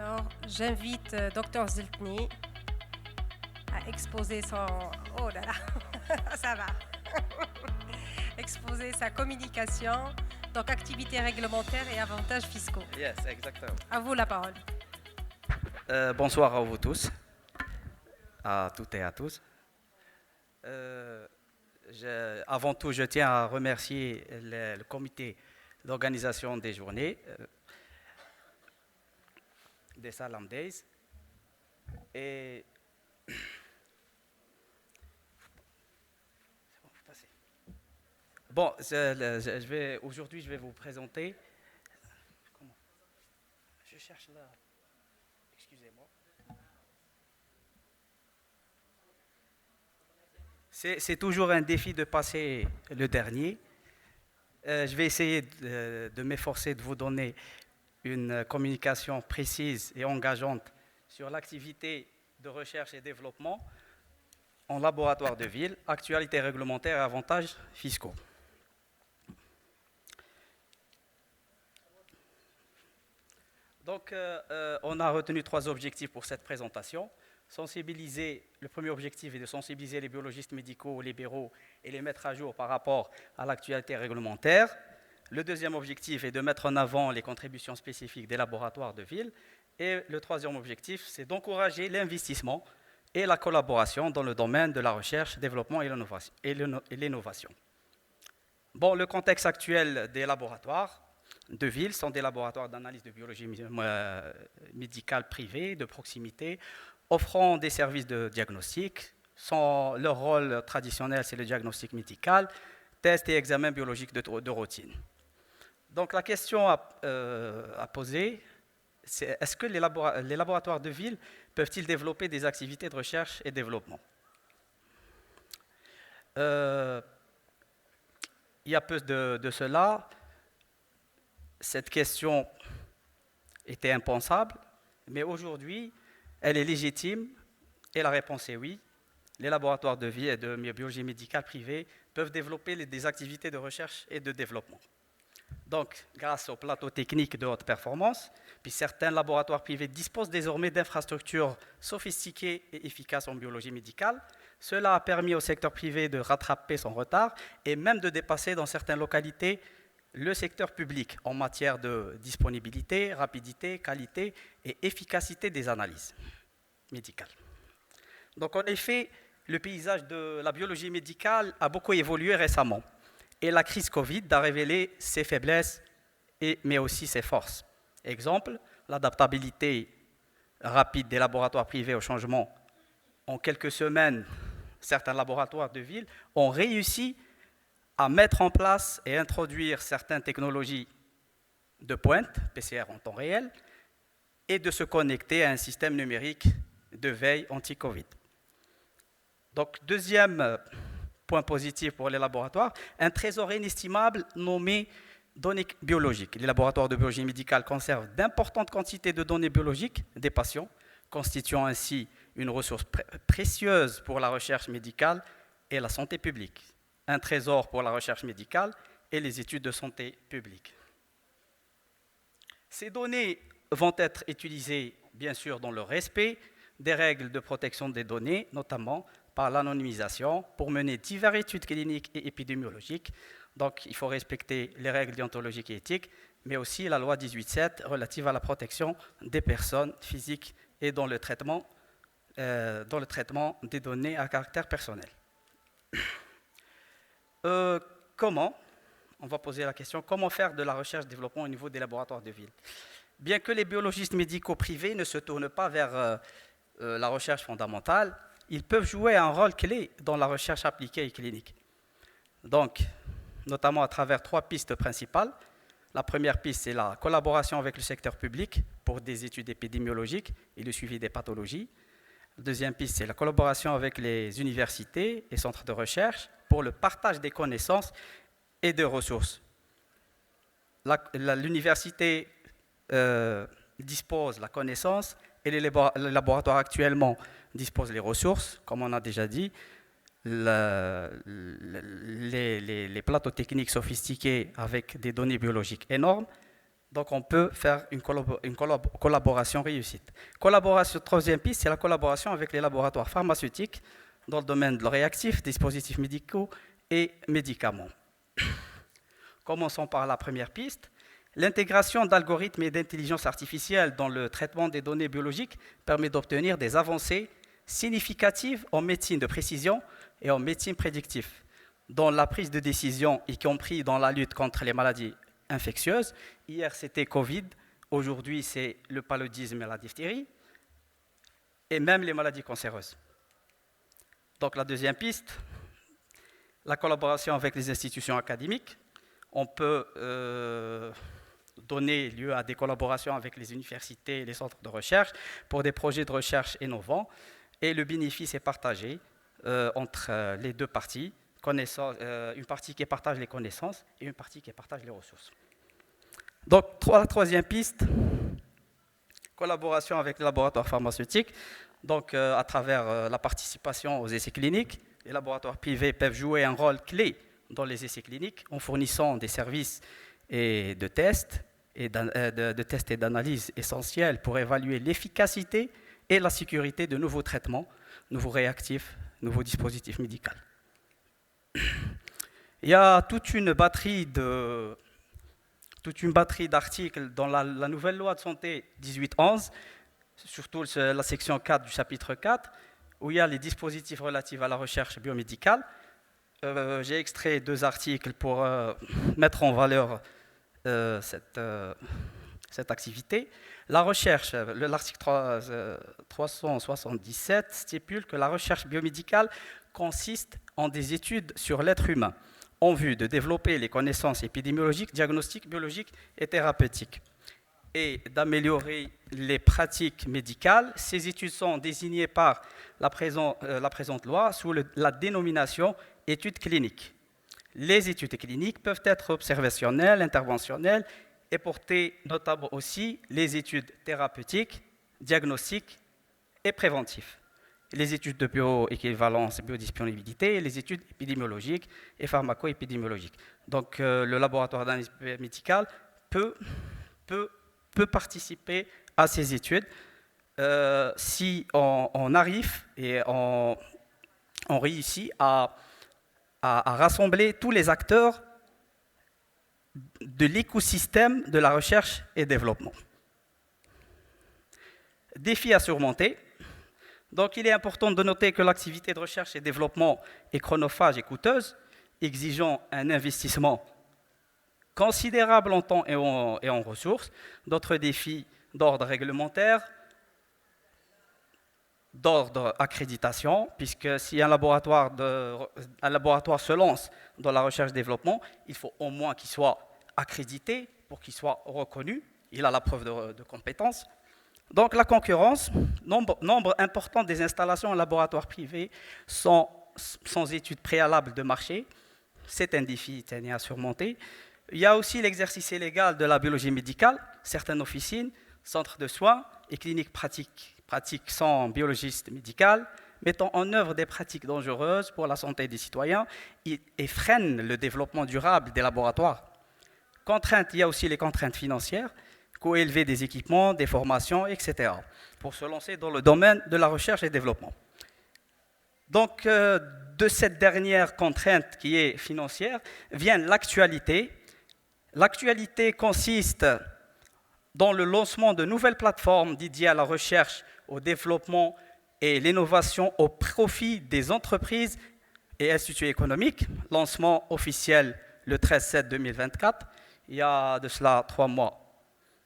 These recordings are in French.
Alors, j'invite Dr Ziltni à exposer son... Oh là là, ça va. Exposer sa communication, donc activités réglementaires et avantages fiscaux. Yes, exactement. À vous la parole. Bonsoir à vous tous, à toutes et à tous. Avant tout, je tiens à remercier le comité d'organisation des journées des Salam Days. Et bon, aujourd'hui, je vais vous présenter. Comment? Je cherche là. Excusez-moi. C'est toujours un défi de passer le dernier. Je vais essayer de m'efforcer de vous donner une communication précise et engageante sur l'activité de recherche et développement en laboratoire de ville, actualités réglementaires et avantages fiscaux. Donc, on a retenu 3 objectifs pour cette présentation. Le premier objectif est de sensibiliser les biologistes médicaux, libéraux et les mettre à jour par rapport à l'actualité réglementaire. Le deuxième objectif est de mettre en avant les contributions spécifiques des laboratoires de ville. Et le troisième objectif, c'est d'encourager l'investissement et la collaboration dans le domaine de la recherche, développement et l'innovation. Bon, le contexte actuel des laboratoires de ville sont des laboratoires d'analyse de biologie médicale privés, de proximité, offrant des services de diagnostic. Leur rôle traditionnel, c'est le diagnostic médical, tests et examens biologiques de routine. Donc la question à poser, c'est est-ce que les laboratoires de ville peuvent-ils développer des activités de recherche et développement? Il y a peu de cela, cette question était impensable, mais aujourd'hui, elle est légitime et la réponse est oui. Les laboratoires de vie et de biologie médicale privés peuvent développer des activités de recherche et de développement. Donc, grâce au plateau technique de haute performance, puis certains laboratoires privés disposent désormais d'infrastructures sophistiquées et efficaces en biologie médicale. Cela a permis au secteur privé de rattraper son retard et même de dépasser dans certaines localités le secteur public en matière de disponibilité, rapidité, qualité et efficacité des analyses médicales. Donc en effet, le paysage de la biologie médicale a beaucoup évolué récemment et la crise Covid a révélé ses faiblesses mais aussi ses forces. Exemple, l'adaptabilité rapide des laboratoires privés au changement. En quelques semaines, certains laboratoires de ville ont réussi à mettre en place et introduire certaines technologies de pointe, PCR en temps réel, et de se connecter à un système numérique de veille anti-Covid. Donc, deuxième point positif pour les laboratoires, un trésor inestimable nommé données biologiques. Les laboratoires de biologie médicale conservent d'importantes quantités de données biologiques des patients, constituant ainsi une ressource précieuse pour la recherche médicale et la santé publique. Un trésor pour la recherche médicale et les études de santé publique. Ces données vont être utilisées, bien sûr, dans le respect des règles de protection des données, notamment par l'anonymisation, pour mener diverses études cliniques et épidémiologiques. Donc, il faut respecter les règles déontologiques et éthiques, mais aussi la loi 18.7 relative à la protection des personnes physiques et dans le traitement des données à caractère personnel. Comment, on va poser la question, comment faire de la recherche-développement au niveau des laboratoires de ville? Bien que les biologistes médicaux privés ne se tournent pas vers la recherche fondamentale, ils peuvent jouer un rôle clé dans la recherche appliquée et clinique. Donc, notamment à travers 3 pistes principales. La première piste, c'est la collaboration avec le secteur public pour des études épidémiologiques et le suivi des pathologies. La deuxième piste, c'est la collaboration avec les universités et centres de recherche pour le partage des connaissances et des ressources. L'université dispose de la connaissance et les laboratoires actuellement disposent des ressources, comme on a déjà dit, les plateaux techniques sophistiqués avec des données biologiques énormes Donc on peut faire une collaboration réussite. Troisième piste, c'est la collaboration avec les laboratoires pharmaceutiques dans le domaine de réactifs, dispositifs médicaux et médicaments. Commençons par la première piste. L'intégration d'algorithmes et d'intelligence artificielle dans le traitement des données biologiques permet d'obtenir des avancées significatives en médecine de précision et en médecine prédictive, dans la prise de décision, y compris dans la lutte contre les maladies infectieuses. Hier, c'était Covid, aujourd'hui, c'est le paludisme et la diphtérie, et même les maladies cancéreuses. Donc la deuxième piste, la collaboration avec les institutions académiques. On peut donner lieu à des collaborations avec les universités et les centres de recherche pour des projets de recherche innovants, et le bénéfice est partagé entre les deux parties, une partie qui partage les connaissances et une partie qui partage les ressources. Donc, la troisième piste, collaboration avec les laboratoires pharmaceutiques, donc à travers la participation aux essais cliniques. Les laboratoires privés peuvent jouer un rôle clé dans les essais cliniques en fournissant des services et de tests et d'analyses essentiels pour évaluer l'efficacité et la sécurité de nouveaux traitements, nouveaux réactifs, nouveaux dispositifs médicaux. Il y a toute une batterie d'articles dans la nouvelle loi de santé 1811, surtout la section 4 du chapitre 4, où il y a les dispositifs relatifs à la recherche biomédicale. J'ai extrait 2 articles pour mettre en valeur cette activité. La recherche, l'article 377 stipule que la recherche biomédicale consiste en des études sur l'être humain en vue de développer les connaissances épidémiologiques, diagnostiques, biologiques et thérapeutiques et d'améliorer les pratiques médicales. Ces études sont désignées par la présente loi sous la dénomination études cliniques. Les études cliniques peuvent être observationnelles, interventionnelles et porter notamment aussi les études thérapeutiques, diagnostiques et préventives. Les études de bioéquivalence et biodisponibilité, et les études épidémiologiques et pharmaco-épidémiologiques. Donc le laboratoire d'analyse médicale peut participer à ces études si on arrive et on réussit à rassembler tous les acteurs de l'écosystème de la recherche et développement. Défi à surmonter. Donc, il est important de noter que l'activité de recherche et développement est chronophage et coûteuse, exigeant un investissement considérable en temps et en ressources. D'autres défis d'ordre réglementaire, d'ordre accréditation, puisque si un laboratoire se lance dans la recherche et développement, il faut au moins qu'il soit accrédité pour qu'il soit reconnu. Il a la preuve de compétence. Donc la concurrence, nombre important des installations en laboratoire privé sont sans études préalables de marché. C'est un défi à surmonter. Il y a aussi l'exercice illégal de la biologie médicale. Certaines officines, centres de soins et cliniques pratiques sans biologiste médical, mettant en œuvre des pratiques dangereuses pour la santé des citoyens et freinent le développement durable des laboratoires. Il y a aussi les contraintes financières, coût élevé des équipements, des formations, etc., pour se lancer dans le domaine de la recherche et développement. Donc, de cette dernière contrainte qui est financière, vient l'actualité. L'actualité consiste dans le lancement de nouvelles plateformes dédiées à la recherche, au développement et l'innovation au profit des entreprises et instituts économiques. Lancement officiel le 13/7/2024, il y a de cela 3 mois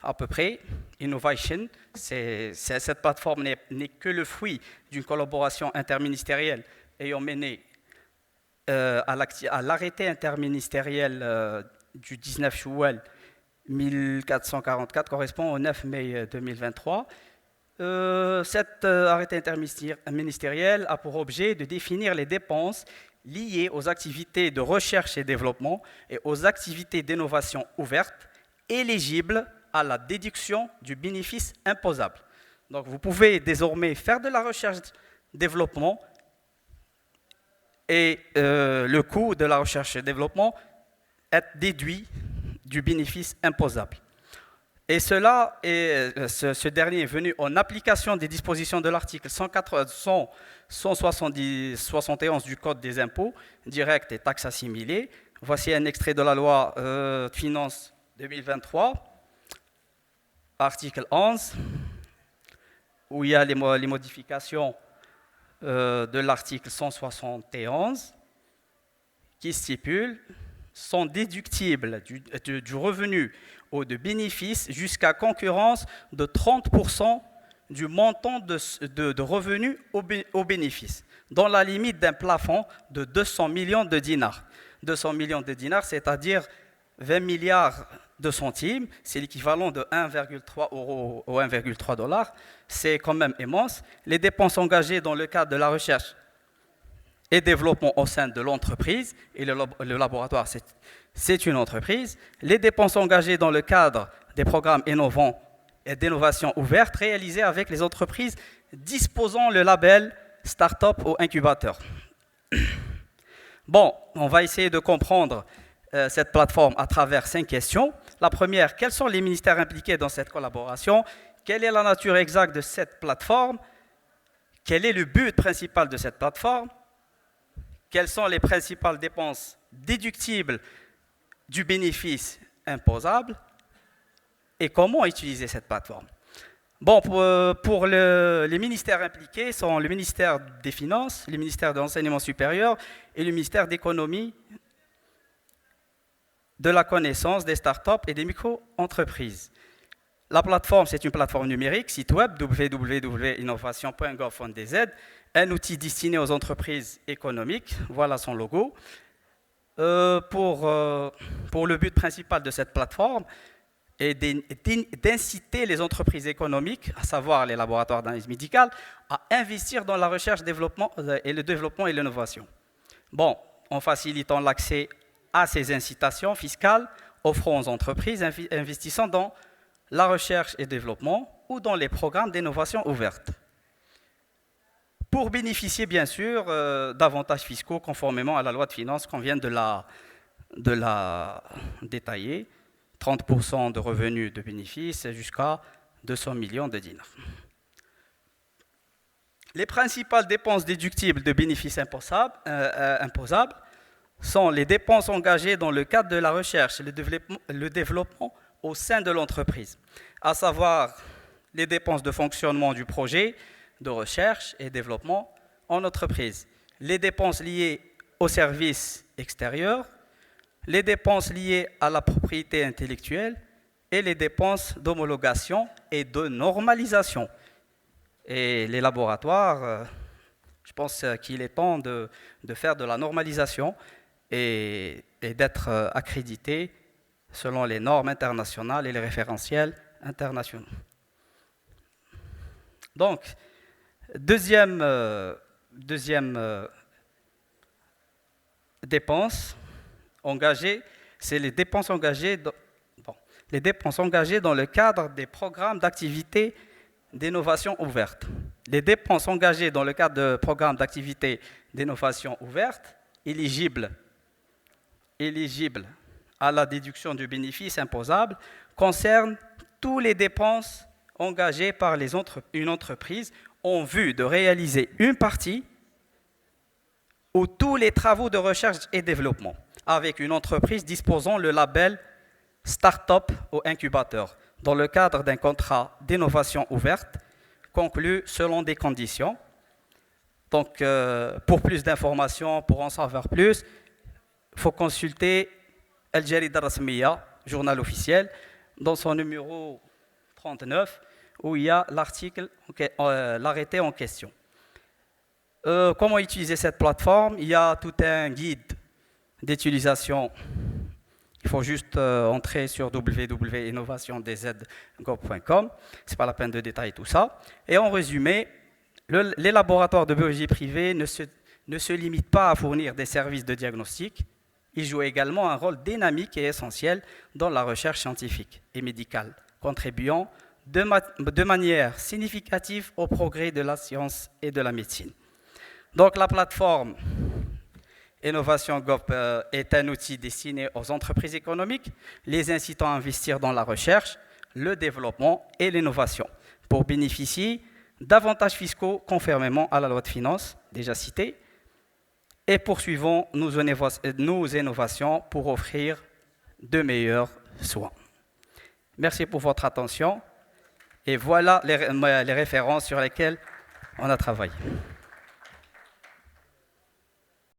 à peu près. Innovation, cette plateforme n'est que le fruit d'une collaboration interministérielle ayant mené à l'arrêté interministériel du 19 juillet 1444, correspond au 9 mai 2023. Cet arrêté interministériel a pour objet de définir les dépenses liées aux activités de recherche et développement et aux activités d'innovation ouvertes éligibles à la déduction du bénéfice imposable. Donc vous pouvez désormais faire de la recherche-développement et le coût de la recherche et développement est déduit du bénéfice imposable. Et ce dernier est venu en application des dispositions de l'article 171 du Code des impôts, directs et taxes assimilées. Voici un extrait de la loi de finances 2023, article 11, où il y a les modifications de l'article 171 qui stipule sont déductibles du revenu ou de bénéfices jusqu'à concurrence de 30% du montant de revenus au bénéfice, dans la limite d'un plafond de 200 millions de dinars. 200 millions de dinars, c'est-à-dire 20 milliards de centimes, c'est l'équivalent de 1,3 euros ou 1,3 dollars, c'est quand même immense. Les dépenses engagées dans le cadre de la recherche et développement au sein de l'entreprise, et le laboratoire c'est une entreprise, les dépenses engagées dans le cadre des programmes innovants et d'innovation ouverte réalisés avec les entreprises disposant le label Start-up ou Incubateur. Bon, on va essayer de comprendre cette plateforme à travers 5 questions. La première, quels sont les ministères impliqués dans cette collaboration? Quelle est la nature exacte de cette plateforme? Quel est le but principal de cette plateforme? Quelles sont les principales dépenses déductibles du bénéfice imposable? Et comment utiliser cette plateforme? Bon, pour les ministères impliqués sont le ministère des Finances, le ministère de l'Enseignement supérieur et le ministère d'économie, de la connaissance, des startups et des micro-entreprises. La plateforme, c'est une plateforme numérique, site web www.innovation.gov.dz, un outil destiné aux entreprises économiques, voilà son logo. Pour le but principal de cette plateforme est d'inciter les entreprises économiques, à savoir les laboratoires d'analyse médicale, à investir dans la recherche et le développement et l'innovation. Bon, en facilitant l'accès à ces incitations fiscales, offrant aux entreprises investissant dans la recherche et développement ou dans les programmes d'innovation ouverte. Pour bénéficier, bien sûr, d'avantages fiscaux conformément à la loi de finances qu'on vient de la détailler, 30% de revenus de bénéfices jusqu'à 200 millions de dinars. Les principales dépenses déductibles de bénéfices imposables sont les dépenses engagées dans le cadre de la recherche et le développement au sein de l'entreprise, à savoir les dépenses de fonctionnement du projet de recherche et développement en entreprise, les dépenses liées aux services extérieurs, les dépenses liées à la propriété intellectuelle et les dépenses d'homologation et de normalisation. Et les laboratoires, je pense qu'il est temps de faire de la normalisation et d'être accrédités selon les normes internationales et les référentiels internationaux. Donc, deuxième dépense engagée, c'est les dépenses engagées dans le cadre des programmes d'activité d'innovation ouverte. Les dépenses engagées dans le cadre de programmes d'activité d'innovation ouverte, éligibles à la déduction du bénéfice imposable, concernent toutes les dépenses engagées par une entreprise en vue de réaliser une partie ou tous les travaux de recherche et développement avec une entreprise disposant le label Start-up ou Incubateur dans le cadre d'un contrat d'innovation ouverte conclu selon des conditions. Donc, pour plus d'informations, pour en savoir plus, il faut consulter Al Jarida Rasmiya, journal officiel, dans son numéro 39, où il y a l'arrêté en question. Comment utiliser cette plateforme? Il y a tout un guide d'utilisation. Il faut juste entrer sur www.innovationdz.gov.com. Ce n'est pas la peine de détailler tout ça. Et en résumé, les laboratoires de biologie privés ne se limitent pas à fournir des services de diagnostic. Ils jouent également un rôle dynamique et essentiel dans la recherche scientifique et médicale, contribuant de manière significative au progrès de la science et de la médecine. Donc la plateforme Innovation Gov est un outil destiné aux entreprises économiques, les incitant à investir dans la recherche, le développement et l'innovation pour bénéficier d'avantages fiscaux conformément à la loi de finances déjà citée et poursuivons nos innovations pour offrir de meilleurs soins. Merci pour votre attention et voilà les références sur lesquelles on a travaillé.